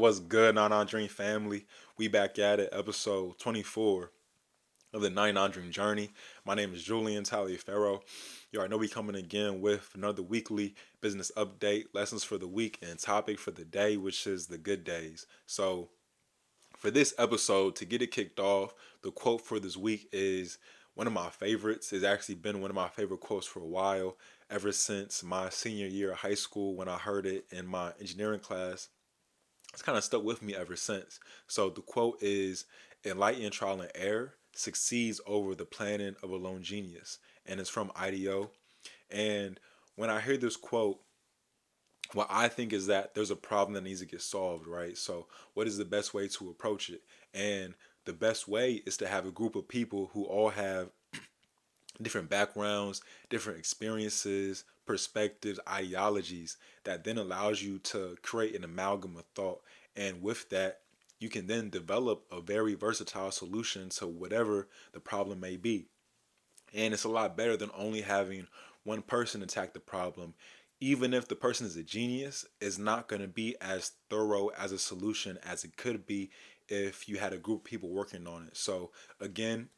What's good, Non Dream family? We back at it, episode 24 of the 99 Dream Journey. My name is Julian Taliaferro. You already know we coming again with another weekly business update, lessons for the week, and topic for the day, which is the good days. So, for this episode, to get it kicked off, the quote for this week is one of my favorites. It's actually been one of my favorite quotes for a while, ever since my senior year of high school when I heard it in my engineering class. It's kind of stuck with me ever since. So the quote is, enlightened trial and error succeeds over the planning of a lone genius. And it's from IDEO. And when I hear this quote, what I think is that there's a problem that needs to get solved, right? So what is the best way to approach it? And the best way is to have a group of people who all have different backgrounds, different experiences, perspectives, ideologies that then allows you to create an amalgam of thought. And with that, you can then develop a very versatile solution to whatever the problem may be. And it's a lot better than only having one person attack the problem. Even if the person is a genius, it's not going to be as thorough as a solution as it could be if you had a group of people working on it. So, again,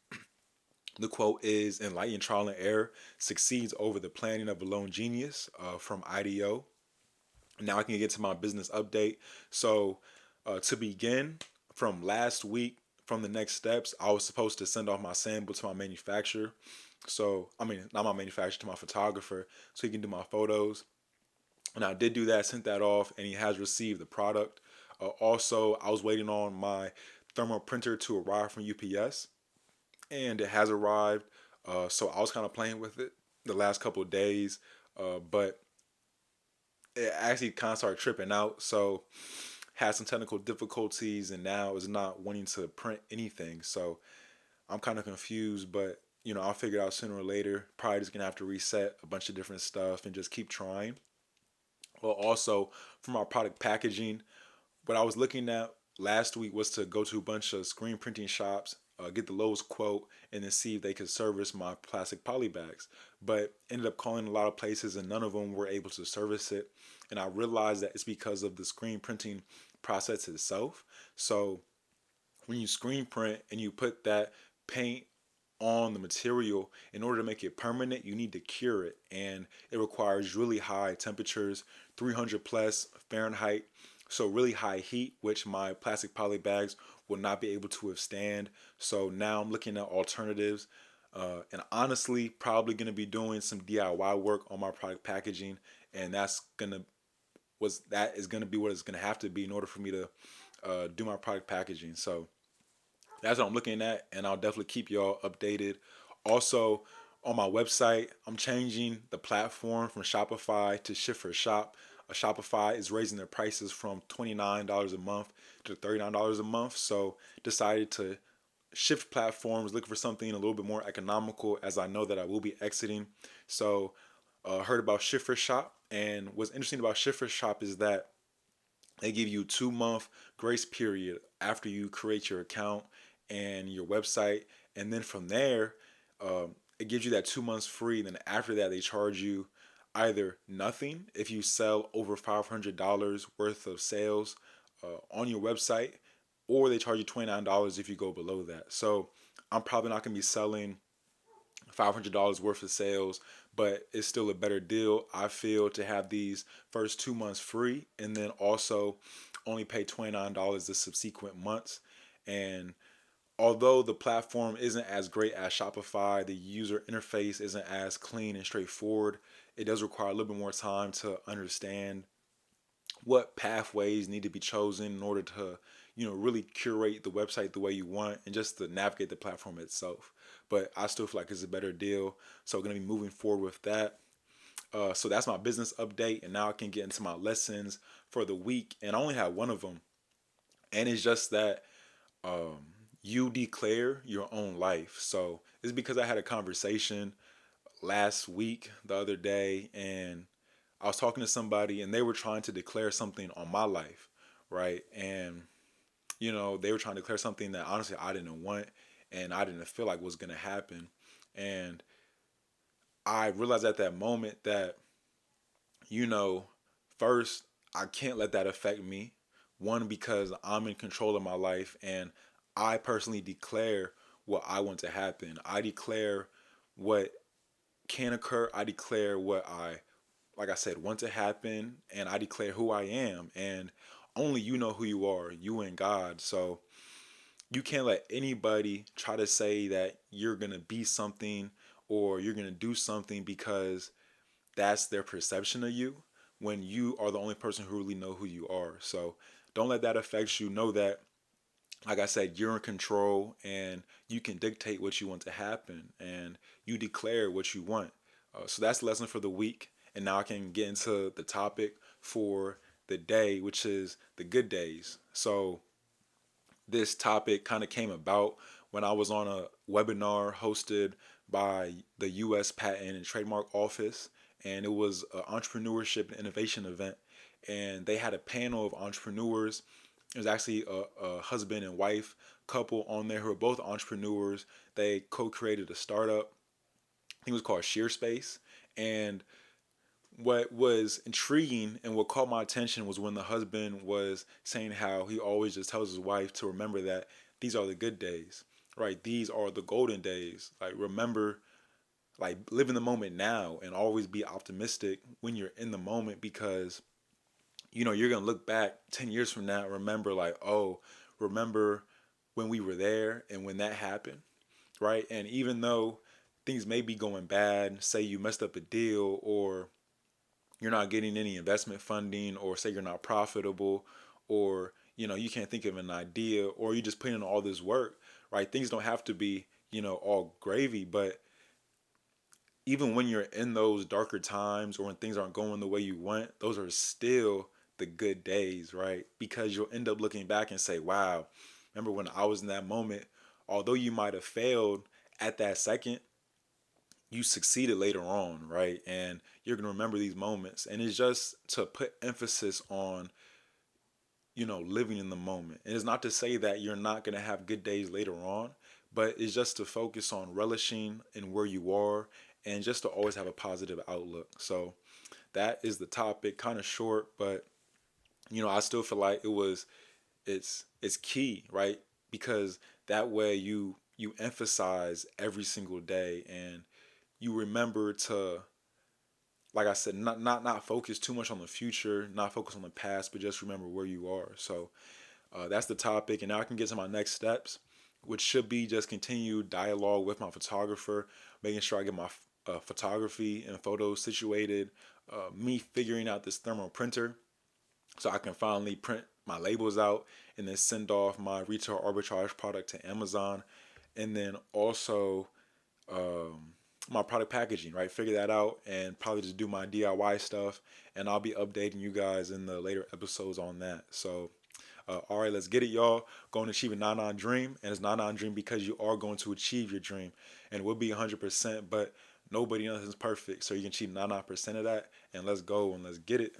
the quote is, enlightened trial and error succeeds over the planning of a lone genius, from IDEO. Now I can get to my business update. So, to begin, from last week, from the next steps, I was supposed to send off my sample to my manufacturer. So, I mean, not my manufacturer, to my photographer, so he can do my photos. And I did do that, sent that off, and he has received the product. Also, I was waiting on my thermal printer to arrive from UPS, and it has arrived. So I was kind of playing with it the last couple of days, but it actually kind of started tripping out. So had some technical difficulties, and now is not wanting to print anything. So I'm kind of confused, but I'll figure it out sooner or later. Probably just gonna have to reset a bunch of different stuff and just keep trying. Well, also from our product packaging, what I was looking at last week was to go to a bunch of screen printing shops, get the lowest quote, and then see if they could service my plastic poly bags. But ended up calling a lot of places, and none of them were able to service it. And I realized that it's because of the screen printing process itself. So when you screen print and you put that paint on the material, in order to make it permanent, you need to cure it, and it requires really high temperatures, 300 plus Fahrenheit, so really high heat, which my plastic poly bags will not be able to withstand. So now I'm looking at alternatives, and honestly probably going to be doing some DIY work on my product packaging, and that is going to be what it's going to have to be in order for me to do my product packaging. So that's what I'm looking at, and I'll definitely keep y'all updated. Also, on my website, I'm changing the platform from Shopify to Shift for Shop. Shopify is raising their prices from $29 a month to $39 a month, so decided to shift platforms, look for something a little bit more economical, as I know that I will be exiting. So, heard about Shift for Shop, and what's interesting about Shift for Shop is that they give you 2 month grace period after you create your account and your website, and then from there, it gives you that 2 months free. Then after that, they charge you either nothing if you sell over $500 worth of sales on your website, or they charge you $29 if you go below that. So I'm probably not going to be selling $500 worth of sales, but it's still a better deal, I feel, to have these first 2 months free, and then also only pay $29 the subsequent months. And although the platform isn't as great as Shopify, the user interface isn't as clean and straightforward, it does require a little bit more time to understand what pathways need to be chosen in order to really curate the website the way you want, and just to navigate the platform itself. But I still feel like it's a better deal, so we're going to be moving forward with that. So that's my business update, and now I can get into my lessons for the week, and I only have one of them, and it's just that um, you declare your own life. So it's because I had a conversation last week, the other day, and I was talking to somebody, and they were trying to declare something on my life, right? And they were trying to declare something that honestly I didn't want, and I didn't feel like was gonna happen. And I realized at that moment that, you know, first, I can't let that affect me, One, because I'm in control of my life and I personally declare what I want to happen. I declare what can occur. I declare what like I said, want to happen, and I declare who I am. And only you know who you are, you and God. So you can't let anybody try to say that you're going to be something or you're going to do something because that's their perception of you when you are the only person who really know who you are. So don't let that affect you. Know that, like I said, you're in control and you can dictate what you want to happen and you declare what you want. So that's the lesson for the week. And now I can get into the topic for the day, which is the good days. So this topic kind of came about when I was on a webinar hosted by the U.S. Patent and Trademark Office, and it was an entrepreneurship and innovation event. And they had a panel of entrepreneurs. It was actually a husband and wife couple on there who were both entrepreneurs. They co-created a startup. I think it was called SheerSpace. And what was intriguing and what caught my attention was when the husband was saying how he always just tells his wife to remember that these are the good days, right? These are the golden days. Like, remember, like, live in the moment now and always be optimistic when you're in the moment because, you're going to look back 10 years from now and remember, like, oh, remember when we were there and when that happened, right? And even though things may be going bad, say you messed up a deal or you're not getting any investment funding or say you're not profitable or you can't think of an idea or you just put in all this work, right? Things don't have to be all gravy, but even when you're in those darker times or when things aren't going the way you want, those are still the good days, right? Because you'll end up looking back and say, wow, remember when I was in that moment? Although you might have failed at that second, you succeeded later on, right? And you're going to remember these moments. And it's just to put emphasis on, living in the moment. And it's not to say that you're not going to have good days later on, but it's just to focus on relishing in where you are and just to always have a positive outlook. So that is the topic, kind of short, but I still feel like it's key, right? Because that way you emphasize every single day and you remember to, like I said, not focus too much on the future, not focus on the past, but just remember where you are. So that's the topic, and now I can get to my next steps, which should be just continued dialogue with my photographer, making sure I get my photography and photos situated, me figuring out this thermal printer so I can finally print my labels out and then send off my retail arbitrage product to Amazon, and then also my product packaging, right? Figure that out and probably just do my DIY stuff. And I'll be updating you guys in the later episodes on that. So, all right, let's get it, y'all. Going to achieve a 9-9 dream. And it's 9-9 dream because you are going to achieve your dream. And it will be 100%, but nobody else is perfect. So you can achieve 99% of that. And let's go and let's get it.